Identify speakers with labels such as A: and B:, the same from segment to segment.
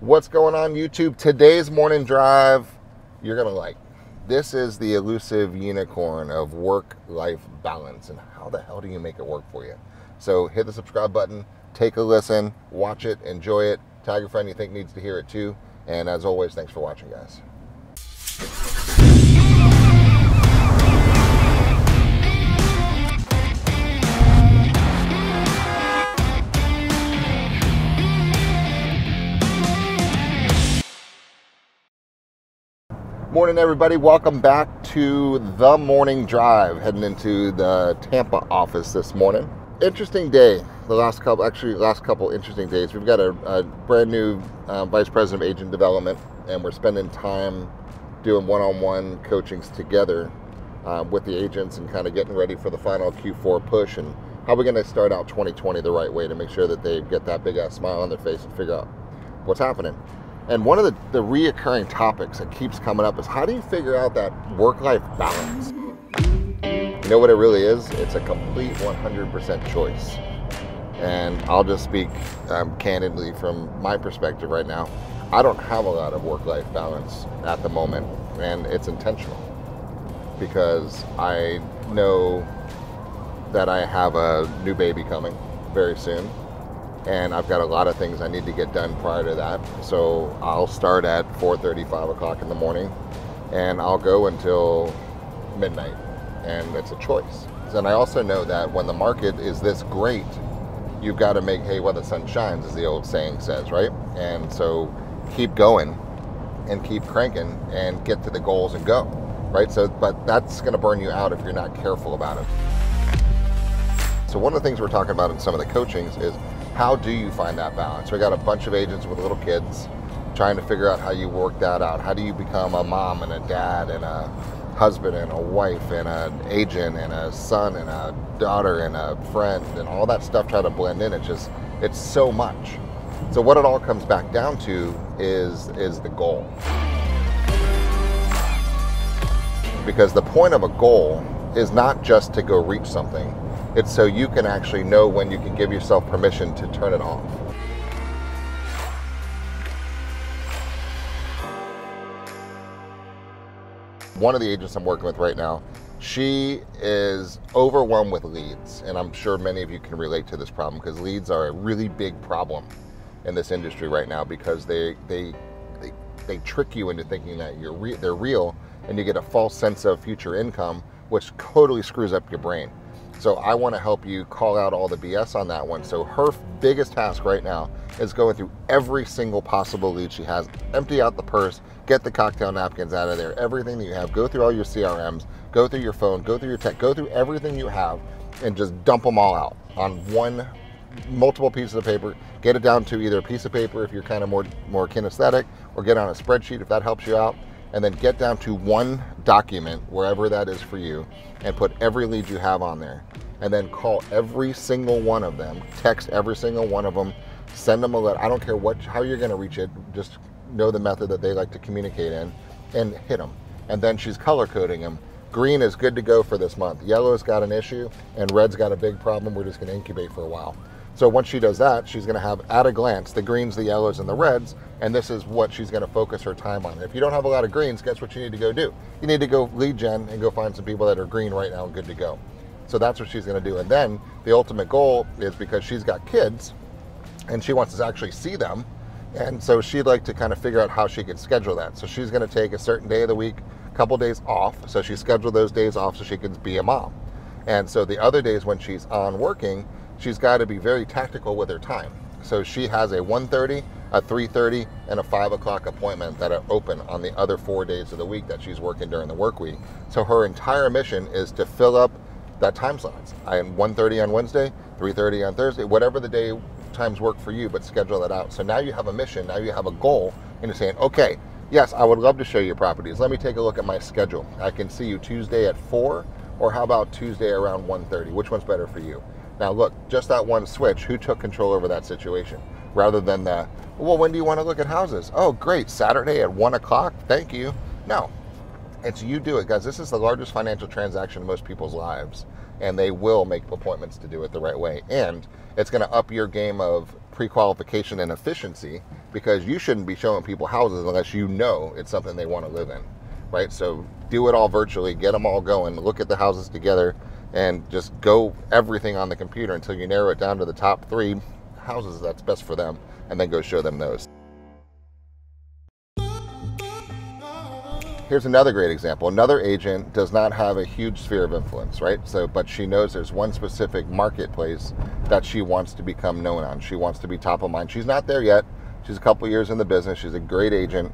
A: What's going on, YouTube? Today's morning drive, you're gonna like. This is the elusive unicorn of work-life balance, and how the hell do you make it work for you? So hit the subscribe button, take a listen, watch it, enjoy it, tag a friend you think needs to hear it too, and as always, thanks for watching, guys. Morning, everybody. Welcome back to the morning drive, heading into the Tampa office this morning. Interesting day. The last couple interesting days. We've got a brand new vice president of agent development, and we're spending time doing one-on-one coachings together with the agents and kind of getting ready for the final Q4 push and how we're going to start out 2020 the right way to make sure that they get that big ass smile on their face and figure out what's happening. And one of the reoccurring topics that keeps coming up is, how do you figure out that work-life balance? You know what it really is? It's a complete 100% choice. And I'll just speak candidly from my perspective right now. I don't have a lot of work-life balance at the moment, and it's intentional because I know that I have a new baby coming very soon. And I've got a lot of things I need to get done prior to that. So I'll start at 4:30, 5 o'clock in the morning, and I'll go until midnight. And it's a choice. And I also know that when the market is this great, you've got to make hay while the sun shines, as the old saying says, right? And so keep going and keep cranking and get to the goals and go, right? So, but that's going to burn you out if you're not careful about it. So one of the things we're talking about in some of the coachings is, how do you find that balance? We got a bunch of agents with little kids trying to figure out how you work that out. How do you become a mom and a dad and a husband and a wife and an agent and a son and a daughter and a friend and all that stuff try to blend in? It's so much. So what it all comes back down to is the goal. Because the point of a goal is not just to go reach something. It's so you can actually know when you can give yourself permission to turn it off. One of the agents I'm working with right now, she is overwhelmed with leads. And I'm sure many of you can relate to this problem, because leads are a really big problem in this industry right now, because they trick you into thinking that they're real, and you get a false sense of future income, which totally screws up your brain. So I want to help you call out all the BS on that one. So her biggest task right now is going through every single possible lead she has, empty out the purse, get the cocktail napkins out of there, everything that you have, go through all your CRMs, go through your phone, go through your tech, go through everything you have, and just dump them all out on multiple pieces of paper. Get it down to either a piece of paper if you're kind of more kinesthetic, or get on a spreadsheet if that helps you out. And then get down to one document, wherever that is for you, and put every lead you have on there. And then call every single one of them, text every single one of them, send them a letter. I don't care how you're gonna reach it, just know the method that they like to communicate in, and hit them. And then she's color coding them. Green is good to go for this month. Yellow's got an issue, and red's got a big problem. We're just gonna incubate for a while. So once she does that, she's gonna have at a glance the greens, the yellows, and the reds, and this is what she's gonna focus her time on. If you don't have a lot of greens, guess what you need to go do? You need to go lead gen and go find some people that are green right now and good to go. So that's what she's gonna do. And then the ultimate goal is, because she's got kids and she wants to actually see them, and so she'd like to kind of figure out how she could schedule that. So she's gonna take a certain day of the week, a couple days off, so she scheduled those days off so she can be a mom. And so the other days when she's on working, she's got to be very tactical with her time. So she has a 1:30, a 3:30, and a 5 o'clock appointment that are open on the other 4 days of the week that she's working during the work week. So her entire mission is to fill up that time slots. I am 1:30 on Wednesday, 3:30 on Thursday, whatever the day times work for you, but schedule that out. So now you have a mission, now you have a goal, and you're saying, okay, yes, I would love to show you properties. Let me take a look at my schedule. I can see you Tuesday at 4, or how about Tuesday around 1:30? Which one's better for you? Now look, just that one switch, who took control over that situation? Rather than well, when do you want to look at houses? Oh, great, Saturday at 1 o'clock, thank you. No, it's you do it, guys. This is the largest financial transaction in most people's lives, and they will make appointments to do it the right way. And it's gonna up your game of pre-qualification and efficiency, because you shouldn't be showing people houses unless you know it's something they want to live in, right? So do it all virtually, get them all going, look at the houses together, and just go everything on the computer until you narrow it down to the top 3 houses that's best for them, and then go show them those. Here's another great example. Another agent does not have a huge sphere of influence, right? So, but she knows there's one specific marketplace that she wants to become known on. She wants to be top of mind. She's not there yet. She's a couple years in the business. She's a great agent,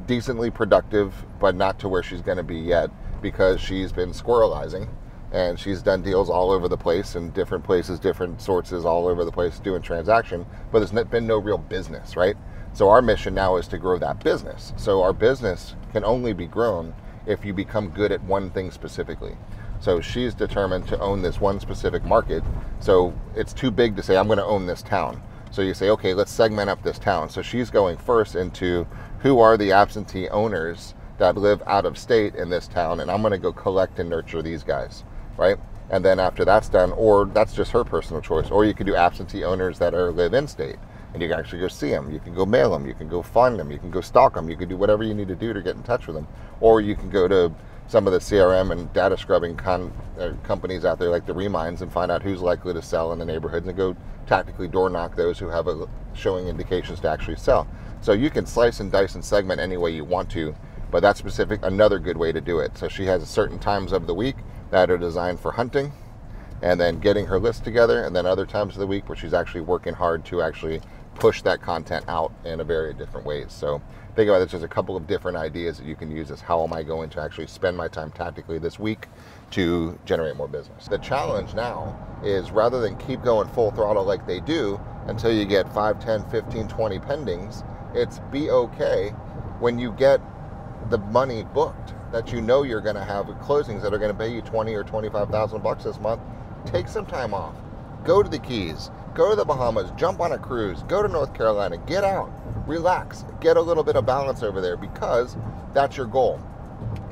A: decently productive, but not to where she's going to be yet, because she's been squirrelizing, and she's done deals all over the place in different places, different sources all over the place doing transaction, but there's been no real business, right? So our mission now is to grow that business. So our business can only be grown if you become good at one thing specifically. So she's determined to own this one specific market. So it's too big to say, I'm going to own this town. So you say, okay, let's segment up this town. So she's going first into who are the absentee owners that live out of state in this town, and I'm going to go collect and nurture these guys, right? And then after that's done, or that's just her personal choice, or you could do absentee owners that live in state, and you can actually go see them. You can go mail them. You can go find them. You can go stalk them. You can do whatever you need to do to get in touch with them. Or you can go to some of the CRM and data scrubbing companies out there like the Reminds and find out who's likely to sell in the neighborhoods and go tactically door knock those who have showing indications to actually sell. So you can slice and dice and segment any way you want to, but that's another good way to do it. So she has certain times of the week that are designed for hunting and then getting her list together, and then other times of the week where she's actually working hard to actually push that content out in a very different ways. So think about it, there's a couple of different ideas that you can use as how am I going to actually spend my time tactically this week to generate more business. The challenge now is, rather than keep going full throttle like they do until you get 5, 10, 15, 20 pendings, it's be okay when you get the money booked that you know you're going to have closings that are going to pay you $20,000 or $25,000 this month. Take some time off. Go to the Keys. Go to the Bahamas. Jump on a cruise. Go to North Carolina. Get out. Relax. Get a little bit of balance over there, because that's your goal.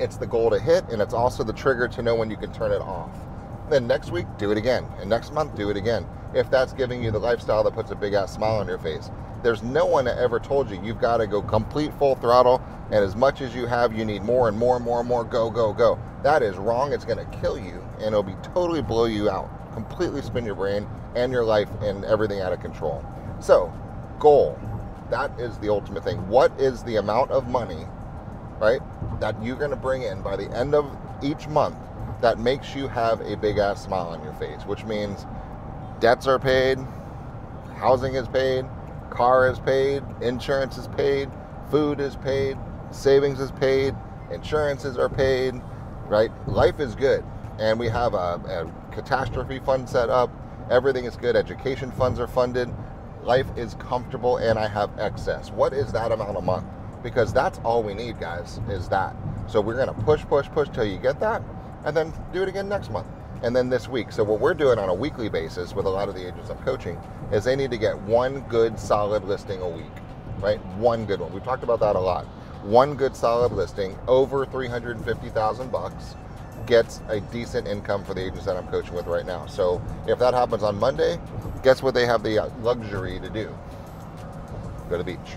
A: It's the goal to hit, and it's also the trigger to know when you can turn it off. Then next week, do it again. And next month, do it again. If that's giving you the lifestyle that puts a big-ass smile on your face. There's no one that ever told you you've got to go complete full throttle, and as much as you have, you need more and more and more and more. Go, go, go. That is wrong. It's going to kill you, and it'll be totally blow you out. Completely spin your brain and your life and everything out of control. So, goal. That is the ultimate thing. What is the amount of money, right, that you're going to bring in by the end of each month that makes you have a big-ass smile on your face, which means debts are paid, housing is paid, car is paid, insurance is paid, food is paid, savings is paid, insurances are paid, right? Life is good. And we have a catastrophe fund set up. Everything is good. Education funds are funded. Life is comfortable, and I have excess. What is that amount a month? Because that's all we need, guys, is that. So we're going to push till you get that, and then do it again next month. And then this week. So what we're doing on a weekly basis with a lot of the agents I'm coaching is they need to get one good solid listing a week, right? One good one. We've talked about that a lot. One good solid listing over $350,000 gets a decent income for the agents that I'm coaching with right now. So if that happens on Monday, guess what they have the luxury to do? Go to the beach.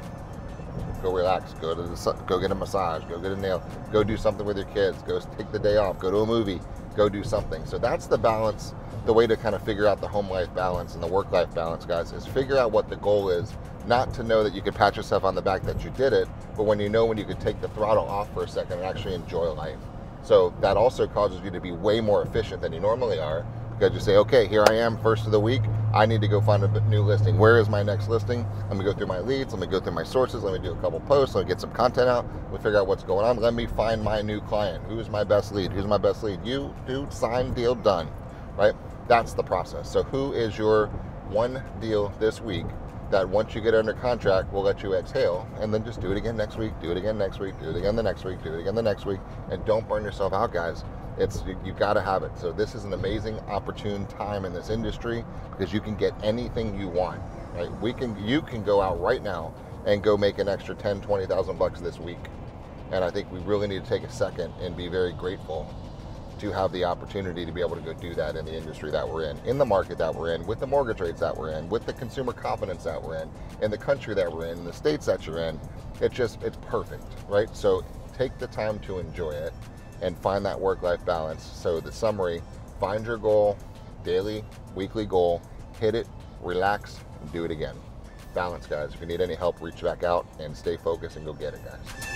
A: Go relax. Go get a massage. Go get a nail. Go do something with your kids. Go take the day off. Go to a movie. Go do something. So that's the balance. The way to kind of figure out the home life balance and the work life balance, guys, is figure out what the goal is. Not to know that you could pat yourself on the back that you did it, but when you know when you could take the throttle off for a second and actually enjoy life. So that also causes you to be way more efficient than you normally are, because you say, okay, here I am, first of the week. I need to go find a new listing. Where is my next listing? Let me go through my leads. Let me go through my sources. Let me do a couple posts. Let me get some content out. Let me figure out what's going on. Let me find my new client. Who's my best lead? Who's my best lead? You, dude, sign, deal, done, right? That's the process. So who is your one deal this week that once you get under contract will let you exhale, and then just do it again next week, do it again next week, do it again the next week, do it again the next week, and don't burn yourself out, guys. You got to have it. So this is an amazing, opportune time in this industry, because you can get anything you want, right? You can go out right now and go make an extra $10,000, $20,000 this week. And I think we really need to take a second and be very grateful to have the opportunity to be able to go do that in the industry that we're in the market that we're in, with the mortgage rates that we're in, with the consumer confidence that we're in the country that we're in the states that you're in. It's perfect, right? So take the time to enjoy it and find that work-life balance. So the summary: find your goal, daily, weekly goal, hit it, relax, and do it again. Balance, guys. If you need any help, reach back out and stay focused and go get it, guys.